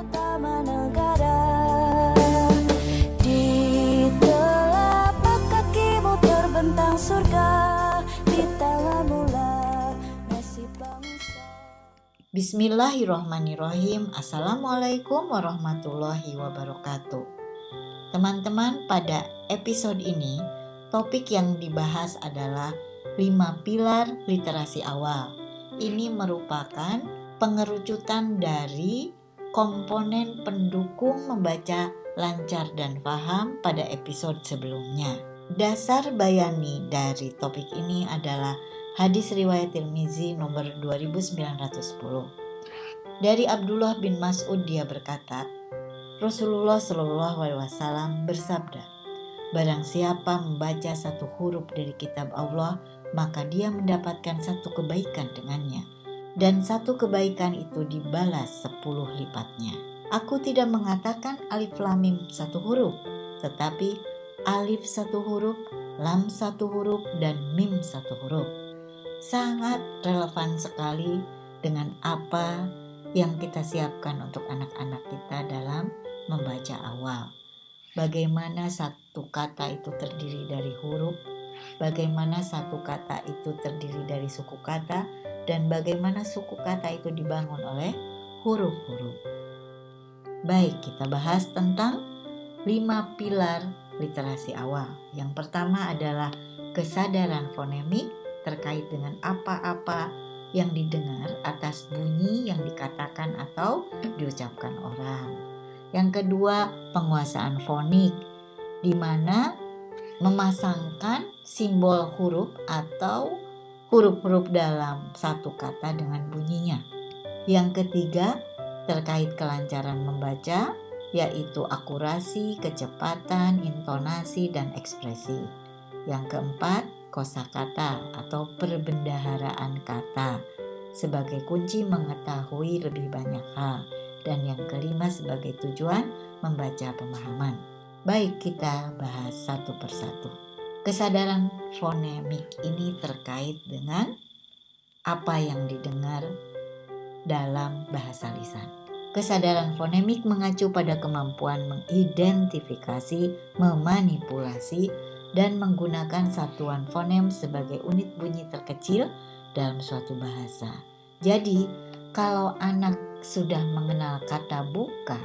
utama negara. Di telapak kakimu terbentang surga, di tanganmu lah nasib bangsa. Bismillahirrahmanirrahim. Assalamualaikum warahmatullahi wabarakatuh. Teman-teman, pada episode ini topik yang dibahas adalah 5 pilar literasi awal. Ini merupakan pengerucutan dari komponen pendukung membaca lancar dan paham pada episode sebelumnya. Dasar bayani dari topik ini adalah hadis riwayat Tirmizi nomor 2910. Dari Abdullah bin Mas'ud, dia berkata, Rasulullah SAW bersabda, barang siapa membaca satu huruf dari kitab Allah, maka dia mendapatkan satu kebaikan dengannya. Dan satu kebaikan itu dibalas 10 lipatnya. Aku tidak mengatakan alif lam mim satu huruf, tetapi alif satu huruf, lam satu huruf, dan mim satu huruf. Sangat relevan sekali dengan apa yang kita siapkan untuk anak-anak kita dalam membaca awal. Bagaimana satu kata itu terdiri dari huruf, bagaimana satu kata itu terdiri dari suku kata, dan bagaimana suku kata itu dibangun oleh huruf-huruf. Baik, kita bahas tentang 5 pilar literasi awal. Yang pertama adalah kesadaran fonemik terkait dengan apa-apa yang didengar atas bunyi yang dikatakan atau diucapkan orang. Yang kedua, penguasaan fonik, di mana memasangkan simbol huruf atau huruf-huruf dalam satu kata dengan bunyinya. Yang ketiga, terkait kelancaran membaca, yaitu akurasi, kecepatan, intonasi, dan ekspresi. Yang keempat, kosakata atau perbendaharaan kata sebagai kunci mengetahui lebih banyak hal. Dan yang kelima, sebagai tujuan membaca pemahaman. Baik, kita bahas satu persatu. Kesadaran fonemik ini terkait dengan apa yang didengar dalam bahasa lisan. Kesadaran fonemik mengacu pada kemampuan mengidentifikasi, memanipulasi, dan menggunakan satuan fonem sebagai unit bunyi terkecil dalam suatu bahasa. Jadi, kalau anak sudah mengenal kata buka,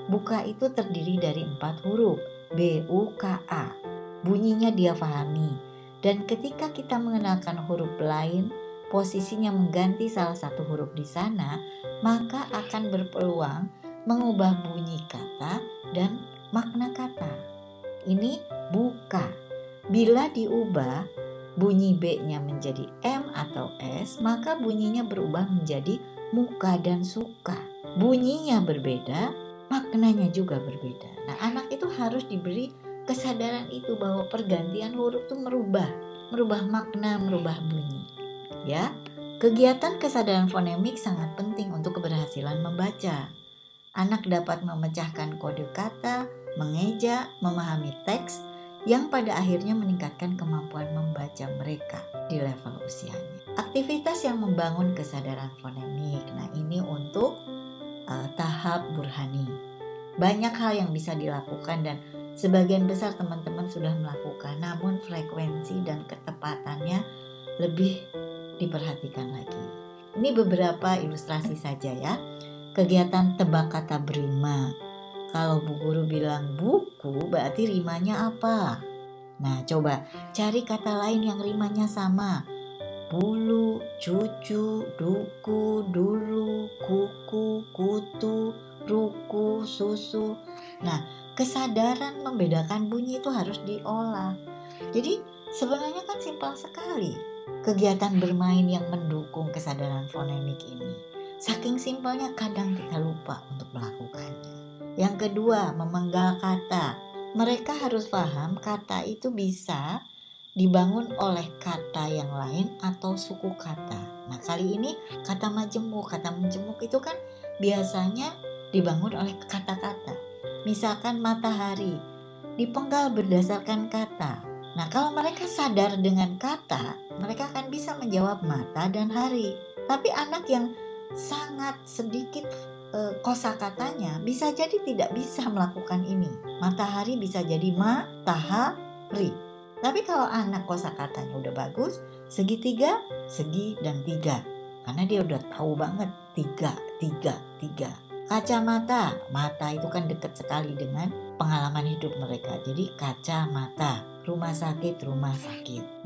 buka itu terdiri dari 4 huruf, B-U-K-A. Bunyinya dia pahami, dan ketika kita mengenalkan huruf lain, posisinya mengganti salah satu huruf di sana, maka akan berpeluang mengubah bunyi kata dan makna kata. Ini buka. Bila diubah bunyi B-nya menjadi M atau S, maka bunyinya berubah menjadi muka dan suka. Bunyinya berbeda, maknanya juga berbeda. Nah, anak itu harus diberi kesadaran itu bahwa pergantian huruf itu merubah makna, merubah bunyi. Ya, kegiatan kesadaran fonemik sangat penting untuk keberhasilan membaca. Anak dapat memecahkan kode kata, mengeja, memahami teks, yang pada akhirnya meningkatkan kemampuan membaca mereka di level usianya. Aktivitas yang membangun kesadaran fonemik. Nah, ini untuk tahap burhani. Banyak hal yang bisa dilakukan dan sebagian besar teman-teman sudah melakukan, namun frekuensi dan ketepatannya lebih diperhatikan lagi. Ini beberapa ilustrasi saja ya. Kegiatan tebak kata berima. Kalau Bu Guru bilang buku, berarti rimanya apa? Nah, coba cari kata lain yang rimanya sama. Bulu, cucu, duku, dulu, kuku, kutu, ruku, susu. Nah, kesadaran membedakan bunyi itu harus diolah. Jadi sebenarnya kan simpel sekali kegiatan bermain yang mendukung kesadaran fonemik ini. Saking simpelnya kadang kita lupa untuk melakukannya. Yang kedua, memenggal kata. Mereka harus paham kata itu bisa dibangun oleh kata yang lain atau suku kata. Nah, kali ini kata majemuk. Kata majemuk itu kan biasanya dibangun oleh kata-kata. Misalkan matahari, dipenggal berdasarkan kata. Nah, kalau mereka sadar dengan kata, mereka akan bisa menjawab mata dan hari. Tapi anak yang sangat sedikit kosakatanya bisa jadi tidak bisa melakukan ini. Matahari bisa jadi ma-ta-ha-ri. Tapi kalau anak kosakatanya udah bagus, segitiga, segi, dan tiga. Karena dia udah tahu banget tiga. Kacamata, mata itu kan dekat sekali dengan pengalaman hidup mereka. Jadi kacamata, rumah sakit.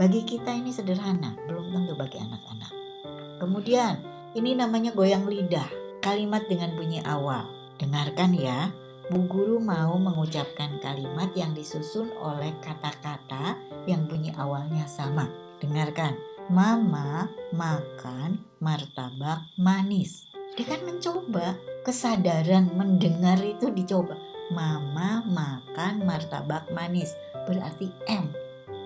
Bagi kita ini sederhana, belum tentu bagi anak-anak. Kemudian ini namanya goyang lidah, kalimat dengan bunyi awal. Dengarkan ya, Bu Guru mau mengucapkan kalimat yang disusun oleh kata-kata yang bunyi awalnya sama. Dengarkan, Mama makan martabak manis. Dia kan mencoba, kesadaran mendengar itu dicoba. Mama makan martabak manis, berarti M.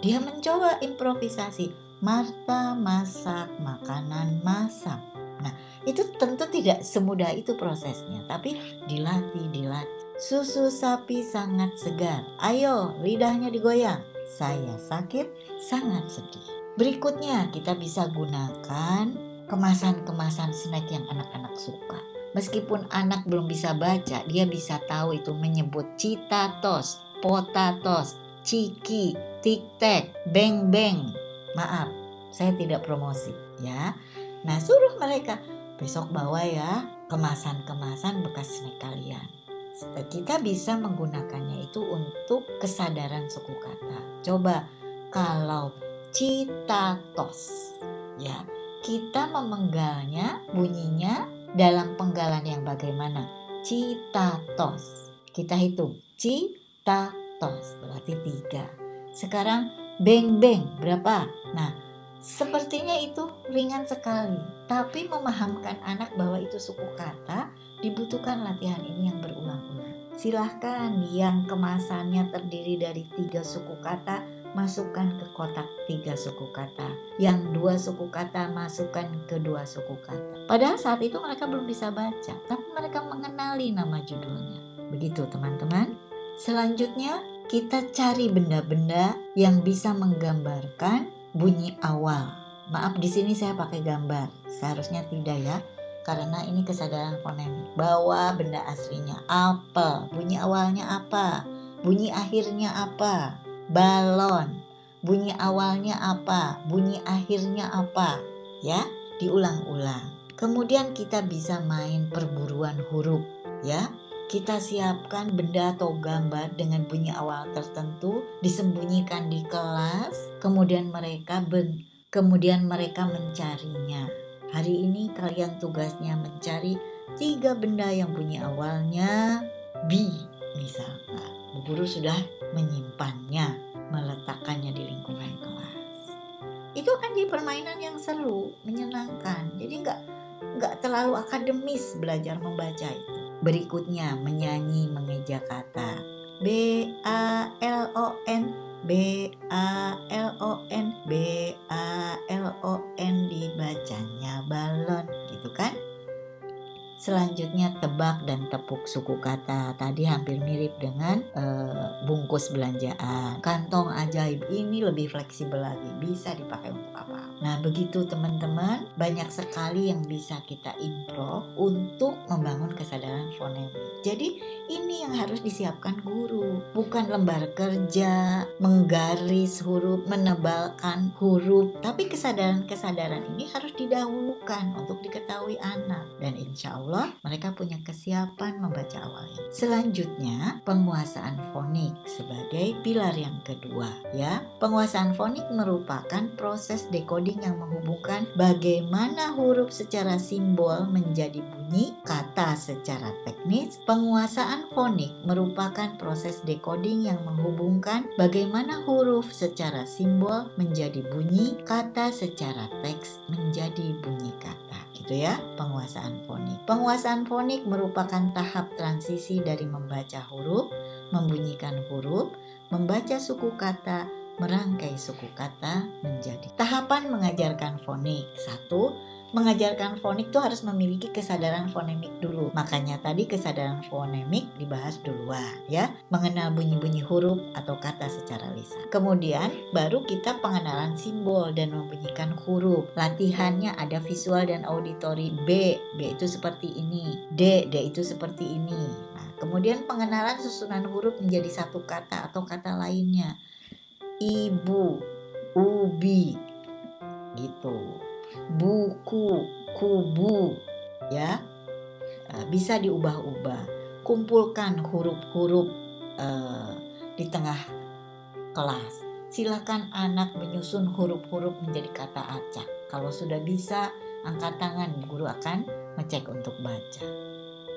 Dia mencoba improvisasi, Marta masak makanan masak. Nah, itu tentu tidak semudah itu prosesnya, tapi dilatih. Susu sapi sangat segar, ayo lidahnya digoyang. Saya sakit, sangat sedih. Berikutnya kita bisa gunakan kemasan-kemasan snack yang anak-anak suka. Meskipun anak belum bisa baca, dia bisa tahu itu menyebut Citatos, Potatos, Ciki, Tic-Tac, Beng-Beng. Maaf, saya tidak promosi ya. Nah, suruh mereka besok bawa ya kemasan-kemasan bekas snack kalian. Kita bisa menggunakannya itu untuk kesadaran suku kata. Coba kalau Citatos ya, kita memenggalnya, bunyinya dalam penggalan yang bagaimana? Citatos. Kita hitung Citatos berarti 3. Sekarang beng-beng berapa? Nah, sepertinya itu ringan sekali, tapi memahamkan anak bahwa itu suku kata dibutuhkan latihan ini yang berulang-ulang. Silahkan yang kemasannya terdiri dari 3 suku kata, masukkan ke kotak 3 suku kata. Yang 2 suku kata masukkan ke 2 suku kata. Padahal saat itu mereka belum bisa baca, tapi mereka mengenali nama judulnya. Begitu teman-teman. Selanjutnya kita cari benda-benda yang bisa menggambarkan bunyi awal. Maaf, di sini saya pakai gambar. Seharusnya tidak ya, karena ini kesadaran fonemik. Bawa benda aslinya. Apel, bunyi awalnya apa? Bunyi akhirnya apa? Balon, bunyi awalnya apa? Bunyi akhirnya apa? Ya, diulang-ulang. Kemudian kita bisa main perburuan huruf ya. Kita siapkan benda atau gambar dengan bunyi awal tertentu, disembunyikan di kelas, kemudian mereka mencarinya. Hari ini kalian tugasnya mencari 3 benda yang bunyi awalnya B misalkan. Bu Guru sudah menyimpannya, meletakkannya di lingkungan kelas. Itu akan jadi permainan yang seru, menyenangkan. Jadi nggak terlalu akademis belajar membaca itu. Berikutnya menyanyi mengeja kata. B-A-L-O-N, B-A-L-O-N, B-A-L-O-N, dibacanya balon, gitu kan? Selanjutnya tebak dan tepuk suku kata. Tadi hampir mirip dengan bungkus belanjaan. Kantong ajaib ini lebih fleksibel lagi, bisa dipakai untuk apa. Nah begitu teman-teman, banyak sekali yang bisa kita improv untuk membangun kesadaran fonemik. Jadi ini yang harus disiapkan guru, bukan lembar kerja, menggaris huruf, menebalkan huruf. Tapi kesadaran-kesadaran ini harus didahulukan untuk diketahui anak. Dan insya Allah mereka punya kesiapan membaca awalnya. Selanjutnya, penguasaan fonik sebagai pilar yang kedua ya. Penguasaan fonik merupakan proses decoding yang menghubungkan bagaimana huruf secara simbol menjadi bunyi kata secara teknis. Penguasaan fonik merupakan proses decoding yang menghubungkan bagaimana huruf secara simbol menjadi bunyi kata secara teks menjadi bunyi kata. Gitu ya, penguasaan fonik. Penguasaan fonik merupakan tahap transisi dari membaca huruf, membunyikan huruf, membaca suku kata, merangkai suku kata menjadi. Tahapan mengajarkan fonik. 1. mengajarkan fonik tuh harus memiliki kesadaran fonemik dulu. Makanya tadi kesadaran fonemik dibahas duluan ya, mengenal bunyi-bunyi huruf atau kata secara lisan. Kemudian baru kita pengenalan simbol dan membunyikan huruf. Latihannya ada visual dan auditori. B itu seperti ini. D itu seperti ini. Nah, kemudian pengenalan susunan huruf menjadi satu kata atau kata lainnya. Ibu, ubi, gitu. Buku, kubu, ya. Bisa diubah-ubah. Kumpulkan huruf-huruf di tengah kelas. Silakan anak menyusun huruf-huruf menjadi kata acak. Kalau sudah bisa, angkat tangan, guru akan ngecek untuk baca.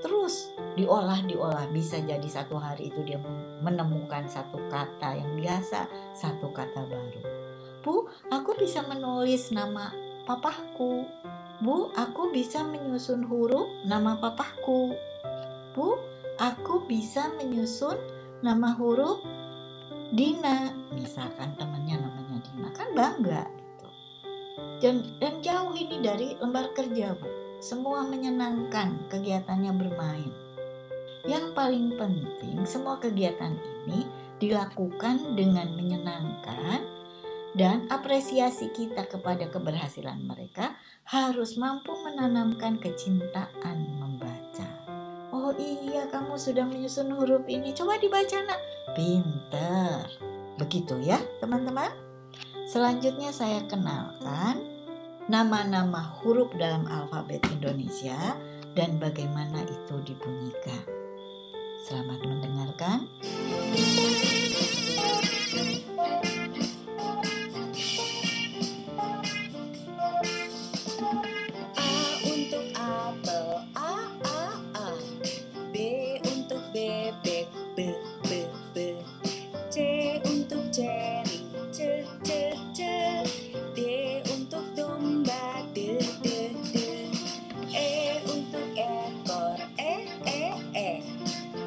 Terus diolah, bisa jadi satu hari itu dia menemukan satu kata yang biasa, satu kata baru. Bu, aku bisa menulis nama papahku. Bu, aku bisa menyusun huruf nama papahku. Bu, aku bisa menyusun nama huruf Dina. Misalkan temannya namanya Dina, kan bangga gitu. Dan jauh ini dari lembar kerja, Bu. Semua menyenangkan, kegiatannya bermain. Yang paling penting, semua kegiatan ini dilakukan dengan menyenangkan, dan apresiasi kita kepada keberhasilan mereka harus mampu menanamkan kecintaan membaca. Oh iya, kamu sudah menyusun huruf ini, coba dibaca nak. Pinter. Begitu ya teman-teman. Selanjutnya saya kenalkan nama-nama huruf dalam alfabet Indonesia dan bagaimana itu dibunyikan. Selamat mendengarkan. A untuk apel, A. B untuk bebek, B. C untuk cherry, C. D untuk domba, D. E untuk ekor, E.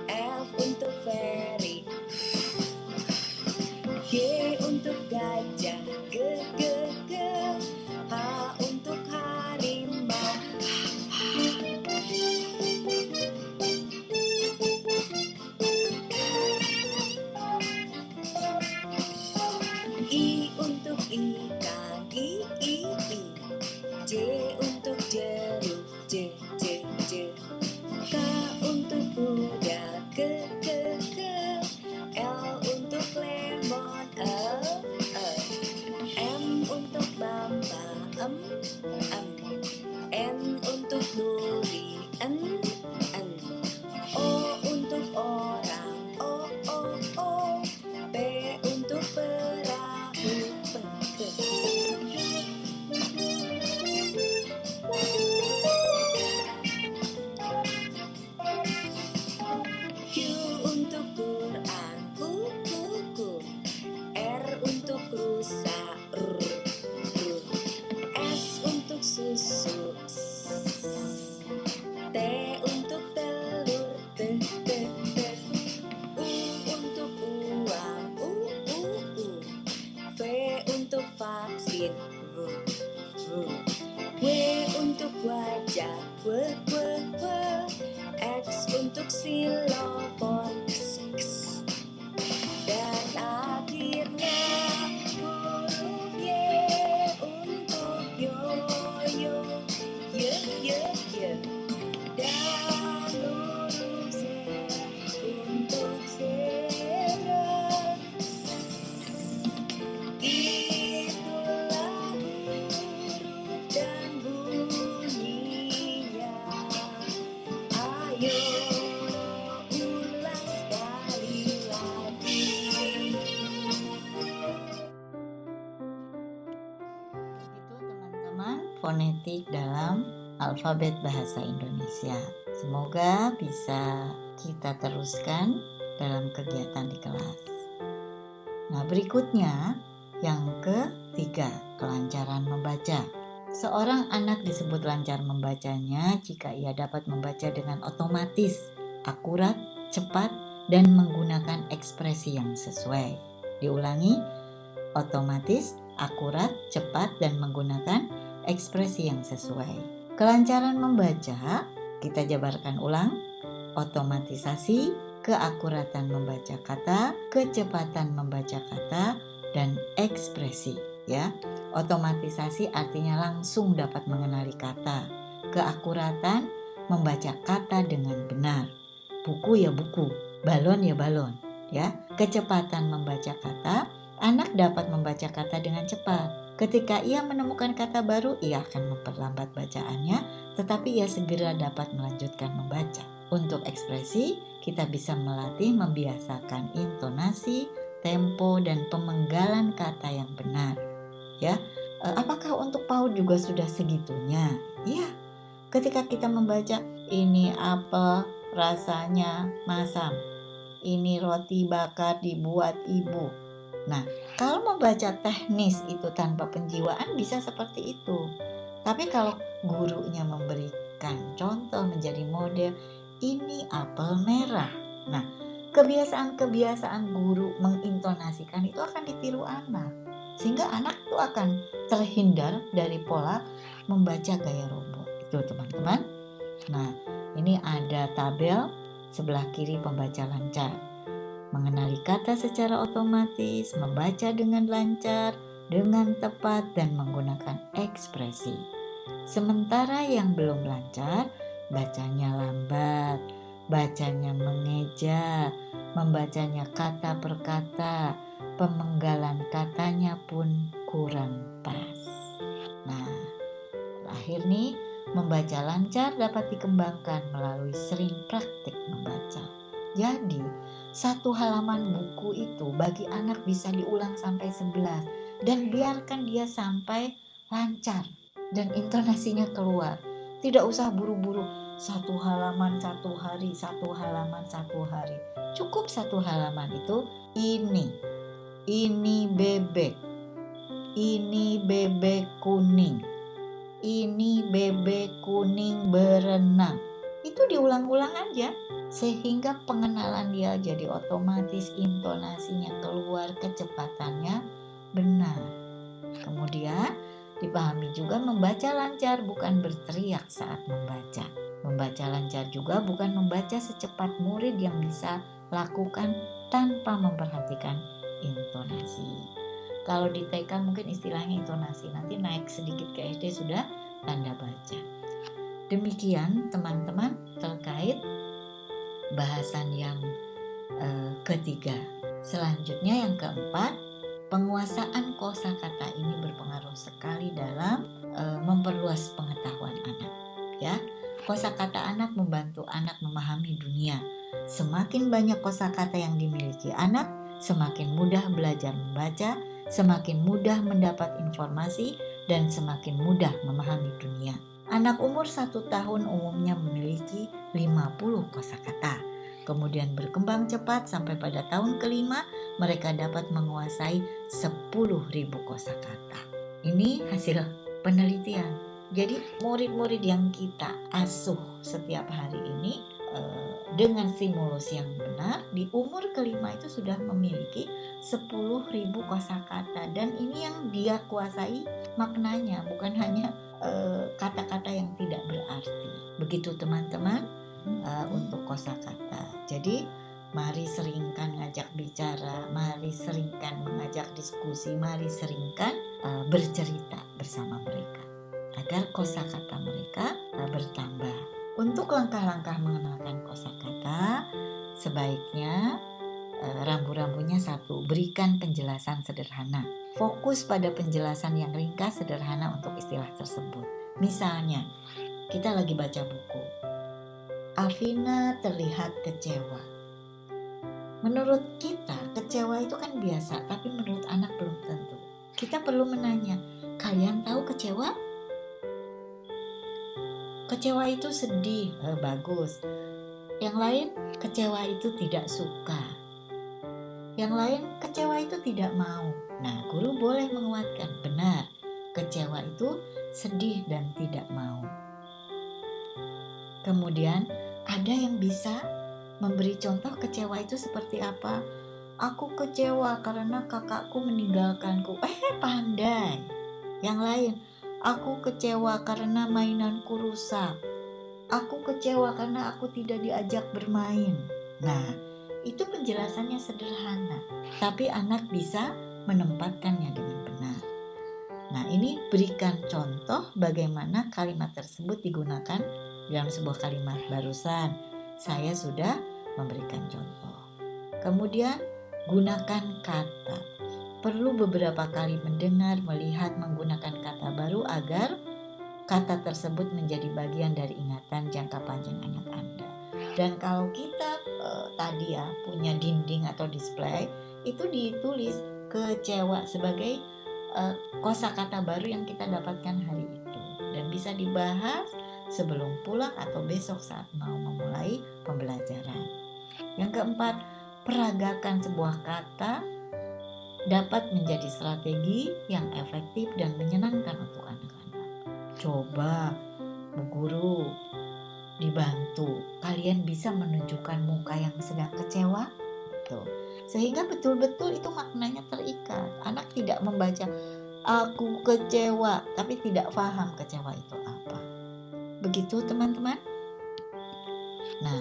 F untuk fairy, G untuk gajah, G. H untuk harimau, I untuk ikan, I. J untuk jeruk, J. K untuk kuda, K. L untuk lemon, L. M untuk mamba, N untuk nuri, N. O untuk orang, O. P untuk perahu, P. Q untuk Quran, Q. R untuk rusa, R. S untuk susu, T untuk telur, T. U untuk uang, U. V untuk vaksin, W. untuk wajah, W. X untuk xilofon, X. Dan akhirnya huruf Y untuk yoyo, Y. Dan huruf Z untuk zebra. Itulah huruf dan bunyinya. Ayo ulang sekali lagi. Begitu teman-teman fonetik dalam alfabet bahasa Indonesia. Semoga bisa kita teruskan dalam kegiatan di kelas. Nah, berikutnya yang ketiga, kelancaran membaca. Seorang anak disebut lancar membacanya jika ia dapat membaca dengan otomatis, akurat, cepat, dan menggunakan ekspresi yang sesuai. Diulangi, otomatis, akurat, cepat, dan menggunakan ekspresi yang sesuai. Kelancaran membaca, kita jabarkan ulang, otomatisasi, keakuratan membaca kata, kecepatan membaca kata, dan ekspresi. Ya, otomatisasi artinya langsung dapat mengenali kata. Keakuratan membaca kata dengan benar. Buku ya buku, balon ya balon. Ya, kecepatan membaca kata, anak dapat membaca kata dengan cepat. Ketika ia menemukan kata baru, ia akan memperlambat bacaannya, tetapi ia segera dapat melanjutkan membaca. Untuk ekspresi, kita bisa melatih membiasakan intonasi, tempo, dan pemenggalan kata yang benar. Ya, apakah untuk PAUD juga sudah segitunya? Ya, ketika kita membaca, ini apel rasanya masam, ini roti bakar dibuat ibu. Nah, kalau membaca teknis itu tanpa penjiwaan bisa seperti itu. Tapi kalau gurunya memberikan contoh menjadi model, ini apel merah. Nah, kebiasaan-kebiasaan guru mengintonasikan itu akan ditiru anak. Sehingga anak itu akan terhindar dari pola membaca gaya robot. Itu teman-teman. Nah, ini ada tabel sebelah kiri pembaca lancar. Mengenali kata secara otomatis, membaca dengan lancar, dengan tepat, dan menggunakan ekspresi. Sementara yang belum lancar, bacanya lambat, bacanya mengeja, membacanya kata per kata, pemenggalan katanya pun kurang pas. Nah, terakhir nih, membaca lancar dapat dikembangkan melalui sering praktik membaca. Jadi, satu halaman buku itu bagi anak bisa diulang sampai 11 dan biarkan dia sampai lancar dan intonasinya keluar. Tidak usah buru-buru satu halaman satu hari, satu halaman satu hari. Cukup satu halaman itu ini bebek, ini bebek kuning, ini bebek kuning berenang. Itu diulang-ulang aja sehingga pengenalan dia jadi otomatis, intonasinya keluar, kecepatannya benar. Kemudian dipahami juga membaca lancar bukan berteriak saat membaca. Membaca lancar juga bukan membaca secepat murid yang bisa lakukan tanpa memperhatikan intonasi. Kalau di TK mungkin istilahnya intonasi, nanti naik sedikit ke SD sudah tanda baca. Demikian teman-teman terkait bahasan yang ketiga. Selanjutnya yang keempat, penguasaan kosakata ini berpengaruh sekali dalam memperluas pengetahuan anak. Ya, kosakata anak membantu anak memahami dunia. Semakin banyak kosakata yang dimiliki anak, semakin mudah belajar membaca, semakin mudah mendapat informasi, dan semakin mudah memahami dunia. Anak umur 1 tahun umumnya memiliki 50 kosakata. Kemudian berkembang cepat sampai pada tahun kelima mereka dapat menguasai 10.000 kosakata. Ini hasil penelitian. Jadi murid-murid yang kita asuh setiap hari ini dengan stimulus yang benar di umur kelima itu sudah memiliki 10.000 kosakata, dan ini yang dia kuasai maknanya, bukan hanya kata-kata yang tidak berarti. Begitu teman-teman untuk kosakata. Jadi mari seringkan ngajak bicara, mari seringkan mengajak diskusi, mari seringkan bercerita bersama mereka agar kosakata mereka bertambah. Untuk langkah-langkah mengenalkan kosakata, sebaiknya rambu-rambunya 1, berikan penjelasan sederhana. Fokus pada penjelasan yang ringkas sederhana untuk istilah tersebut. Misalnya, kita lagi baca buku. Alvina terlihat kecewa. Menurut kita, kecewa itu kan biasa, tapi menurut anak belum tentu. Kita perlu menanya, kalian tahu kecewa? Kecewa itu sedih, bagus. Yang lain, kecewa itu tidak suka. Yang lain, kecewa itu tidak mau. Nah, guru boleh menguatkan, benar, kecewa itu sedih dan tidak mau. Kemudian, ada yang bisa memberi contoh kecewa itu seperti apa? Aku kecewa karena kakakku meninggalkanku. Pandai. Yang lain, Aku kecewa karena mainanku rusak. Aku kecewa karena aku tidak diajak bermain. Nah, itu penjelasannya sederhana, tapi anak bisa menempatkannya dengan benar. Nah, ini berikan contoh bagaimana kalimat tersebut digunakan dalam sebuah kalimat. Barusan saya sudah memberikan contoh. Kemudian gunakan kata. Perlu beberapa kali mendengar, melihat, menggunakan kata baru agar kata tersebut menjadi bagian dari ingatan jangka panjang anak Anda. Dan kalau kita tadi ya punya dinding atau display, itu ditulis kecewa sebagai kosakata baru yang kita dapatkan hari itu, dan bisa dibahas sebelum pulang atau besok saat mau memulai pembelajaran. Yang keempat, peragakan sebuah kata dapat menjadi strategi yang efektif dan menyenangkan untuk anak-anak. Coba Bu Guru dibantu, kalian bisa menunjukkan muka yang sedang kecewa, sehingga betul-betul itu maknanya terikat. Anak tidak membaca aku kecewa tapi tidak paham kecewa itu apa. Begitu teman-teman. Nah,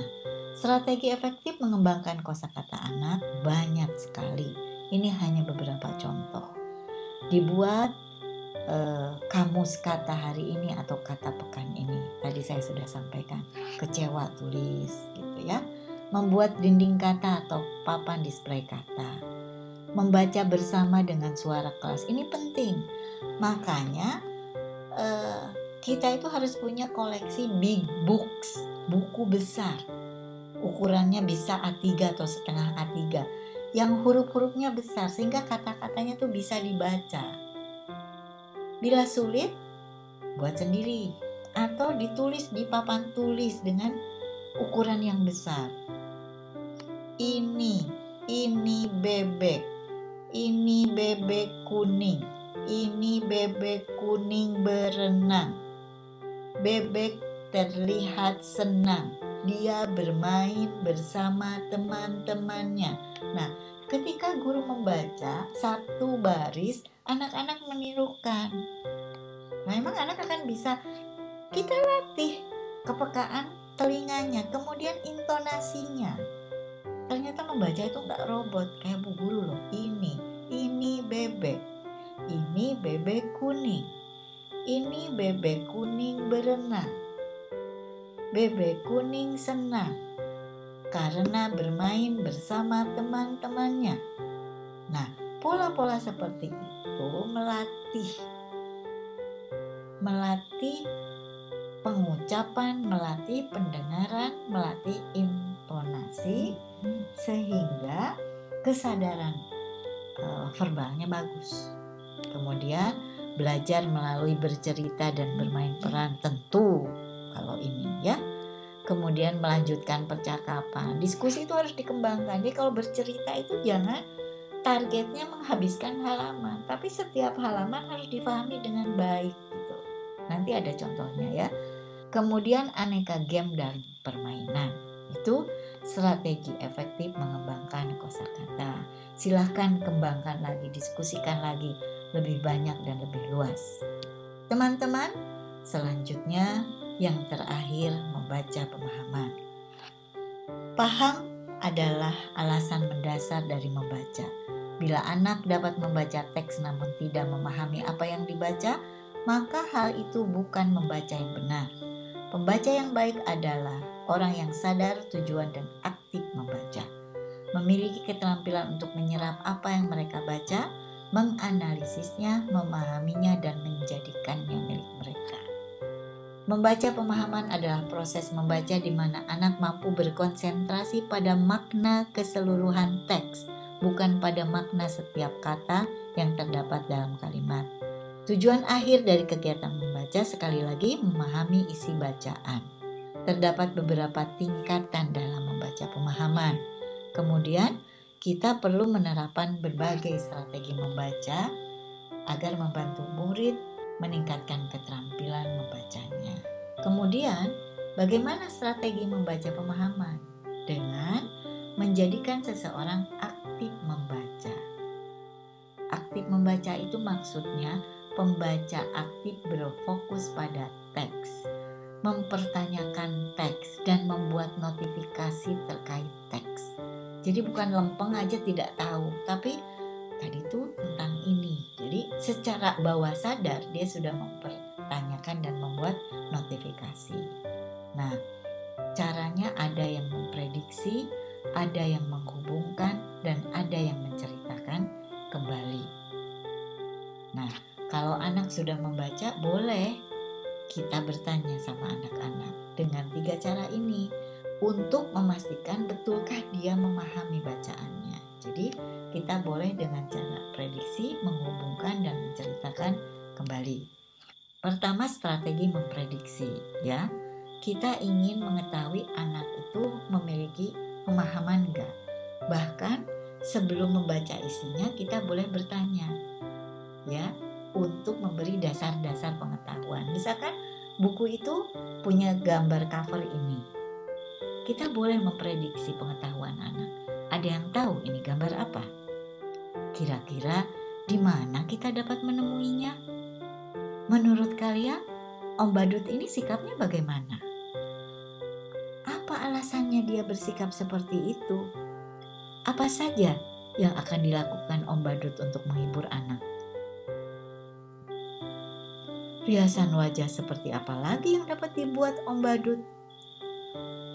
strategi efektif mengembangkan kosakata anak banyak sekali. Ini hanya beberapa contoh. Dibuat kamus kata hari ini atau kata pekan ini. Tadi saya sudah sampaikan. Kecewa tulis gitu ya. Membuat dinding kata atau papan display kata. Membaca bersama dengan suara kelas. Ini penting. Makanya kita itu harus punya koleksi big books, buku besar. Ukurannya bisa A3 atau setengah A3. Yang huruf-hurufnya besar sehingga kata-katanya tuh bisa dibaca. Bila sulit, buat sendiri atau ditulis di papan tulis dengan ukuran yang besar. Ini bebek. Ini bebek kuning. Ini bebek kuning berenang. Bebek terlihat senang. Dia bermain bersama teman-temannya. Nah, ketika guru membaca satu baris, anak-anak menirukan. Memang anak akan bisa kita latih kepekaan telinganya, kemudian intonasinya. Ternyata membaca itu nggak robot kayak Bu Guru loh. Ini bebek. Ini bebek kuning. Ini bebek kuning berenang. Bebek kuning senang karena bermain bersama teman-temannya. Nah, pola-pola seperti itu melatih pengucapan, melatih pendengaran, melatih intonasi, sehingga kesadaran verbalnya bagus. Kemudian belajar melalui bercerita dan bermain peran, tentu kalau ini ya. Kemudian melanjutkan percakapan. Diskusi itu harus dikembangkan. Jadi kalau bercerita itu jangan targetnya menghabiskan halaman, tapi setiap halaman harus dipahami dengan baik gitu. Nanti ada contohnya ya. Kemudian aneka game dan permainan. Itu strategi efektif mengembangkan kosakata. Silahkan kembangkan lagi, diskusikan lagi lebih banyak dan lebih luas. Teman-teman, selanjutnya yang terakhir, membaca pemahaman. Paham adalah alasan mendasar dari membaca. Bila anak dapat membaca teks namun tidak memahami apa yang dibaca, maka hal itu bukan membaca yang benar. Pembaca yang baik adalah orang yang sadar tujuan dan aktif membaca. Memiliki keterampilan untuk menyerap apa yang mereka baca, menganalisisnya, memahaminya, dan menjadikannya milik mereka. Membaca pemahaman adalah proses membaca di mana anak mampu berkonsentrasi pada makna keseluruhan teks, bukan pada makna setiap kata yang terdapat dalam kalimat. Tujuan akhir dari kegiatan membaca sekali lagi memahami isi bacaan. Terdapat beberapa tingkatan dalam membaca pemahaman. Kemudian kita perlu menerapkan berbagai strategi membaca agar membantu murid meningkatkan keterampilan membacanya. Kemudian, bagaimana strategi membaca pemahaman? Dengan menjadikan seseorang aktif membaca. Aktif membaca itu maksudnya pembaca aktif berfokus pada teks, mempertanyakan teks, dan membuat notifikasi terkait teks. Jadi bukan lempeng aja tidak tahu, tapi tadi itu tentang ini. Jadi secara bawah sadar dia sudah mempertanyakan dan membuat notifikasi. Nah, caranya ada yang memprediksi, ada yang menghubungkan, dan ada yang menceritakan kembali. Nah, kalau anak sudah membaca, boleh kita bertanya sama anak-anak dengan 3 cara ini untuk memastikan betulkah dia memahami bacaannya. Jadi kita boleh dengan cara prediksi, menghubungkan, dan menceritakan kembali. Pertama, strategi memprediksi, ya. Kita ingin mengetahui anak itu memiliki pemahaman enggak. Bahkan sebelum membaca isinya kita boleh bertanya, ya, untuk memberi dasar-dasar pengetahuan. Misalkan buku itu punya gambar cover ini, kita boleh memprediksi pengetahuan anak. Ada yang tahu ini gambar apa? Kira-kira di mana kita dapat menemuinya? Menurut kalian, Om Badut ini sikapnya bagaimana? Apa alasannya dia bersikap seperti itu? Apa saja yang akan dilakukan Om Badut untuk menghibur anak? Riasan wajah seperti apa lagi yang dapat dibuat Om Badut?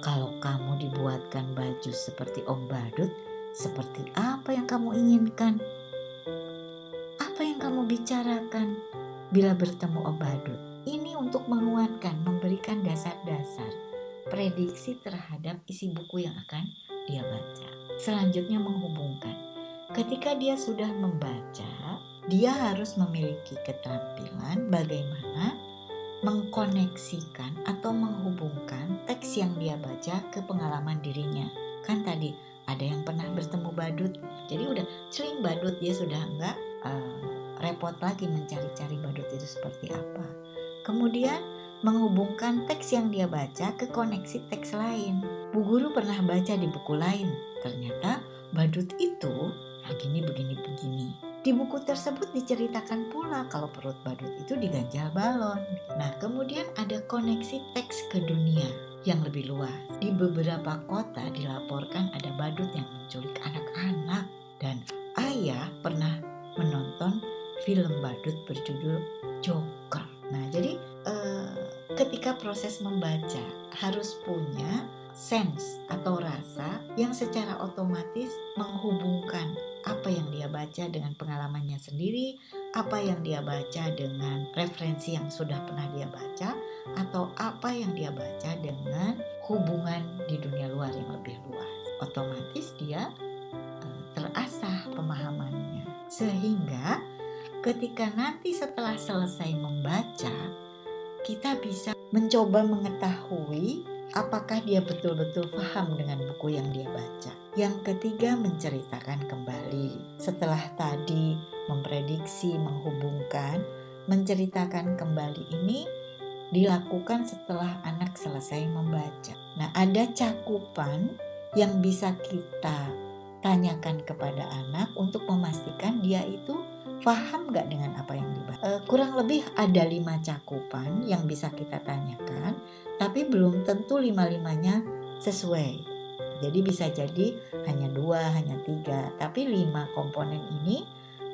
Kalau kamu dibuatkan baju seperti Om Badut, seperti apa yang kamu inginkan? Apa yang kamu bicarakan bila bertemu Om Badut? Ini untuk menguatkan, memberikan dasar-dasar prediksi terhadap isi buku yang akan dia baca. Selanjutnya menghubungkan. Ketika dia sudah membaca, dia harus memiliki keterampilan bagaimana mengkoneksikan atau menghubungkan teks yang dia baca ke pengalaman dirinya. Kan tadi ada yang pernah bertemu badut, jadi udah celing badut, dia sudah enggak repot lagi mencari-cari badut itu seperti apa. Kemudian menghubungkan teks yang dia baca ke koneksi teks lain. Bu guru pernah baca di buku lain, ternyata badut itu begini. Di buku tersebut diceritakan pula kalau perut badut itu diganjal balon. Nah, kemudian ada koneksi teks ke dunia yang lebih luas. Di beberapa kota dilaporkan ada badut yang menculik anak-anak. Dan ayah pernah menonton film badut berjudul Joker. Nah, jadi ketika proses membaca harus punya sense atau rasa yang secara otomatis menghubungkan apa yang dia baca dengan pengalamannya sendiri, apa yang dia baca dengan referensi yang sudah pernah dia baca, atau apa yang dia baca dengan hubungan di dunia luar yang lebih luas. Otomatis dia terasah pemahamannya. Sehingga ketika nanti setelah selesai membaca, kita bisa mencoba mengetahui apakah dia betul-betul paham dengan buku yang dia baca. Yang ketiga, menceritakan kembali. Setelah tadi memprediksi, menghubungkan, menceritakan kembali ini dilakukan setelah anak selesai membaca. Nah, ada cakupan yang bisa kita tanyakan kepada anak untuk memastikan dia itu paham gak dengan apa yang dibaca. Kurang lebih ada 5 cakupan yang bisa kita tanyakan, tapi belum tentu 5-5-nya sesuai. Jadi bisa jadi hanya 2, hanya 3, tapi 5 komponen ini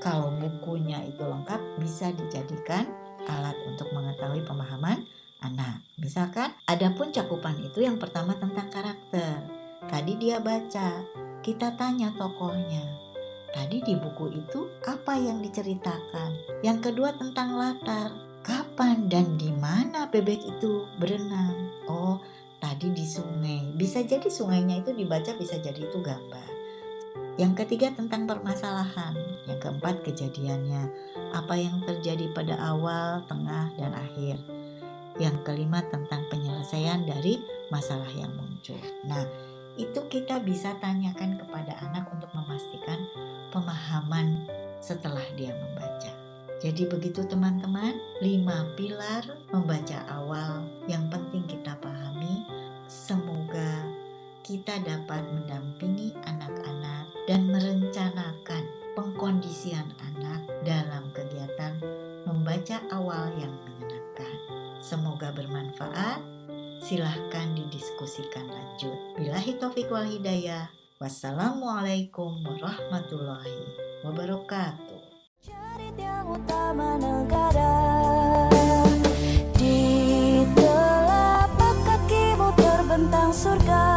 kalau bukunya itu lengkap bisa dijadikan alat untuk mengetahui pemahaman anak. Misalkan adapun cakupan itu yang pertama tentang karakter. Tadi dia baca, kita tanya tokohnya. Tadi di buku itu apa yang diceritakan? Yang kedua tentang latar. Kapan dan di mana bebek itu berenang? Oh, tadi di sungai. Bisa jadi sungainya itu dibaca, bisa jadi itu gambar. Yang ketiga tentang permasalahan. Yang keempat kejadiannya. Apa yang terjadi pada awal, tengah, dan akhir. Yang kelima tentang penyelesaian dari masalah yang muncul. Nah, itu kita bisa tanyakan kepada anak untuk memastikan pemahaman setelah dia membaca. Jadi begitu teman-teman, 5 pilar membaca awal yang penting kita pahami. Semoga kita dapat mendampingi anak-anak dan merencanakan pengkondisian anak dalam kegiatan membaca membaca awal yang menyenangkan. Semoga bermanfaat. Silahkan didiskusikan lanjut. Billahi taufiq wal hidayah. Wassalamualaikum warahmatullahi wabarakatuh. Cerita yang utama negara, di telapak kakimu terbentang surga.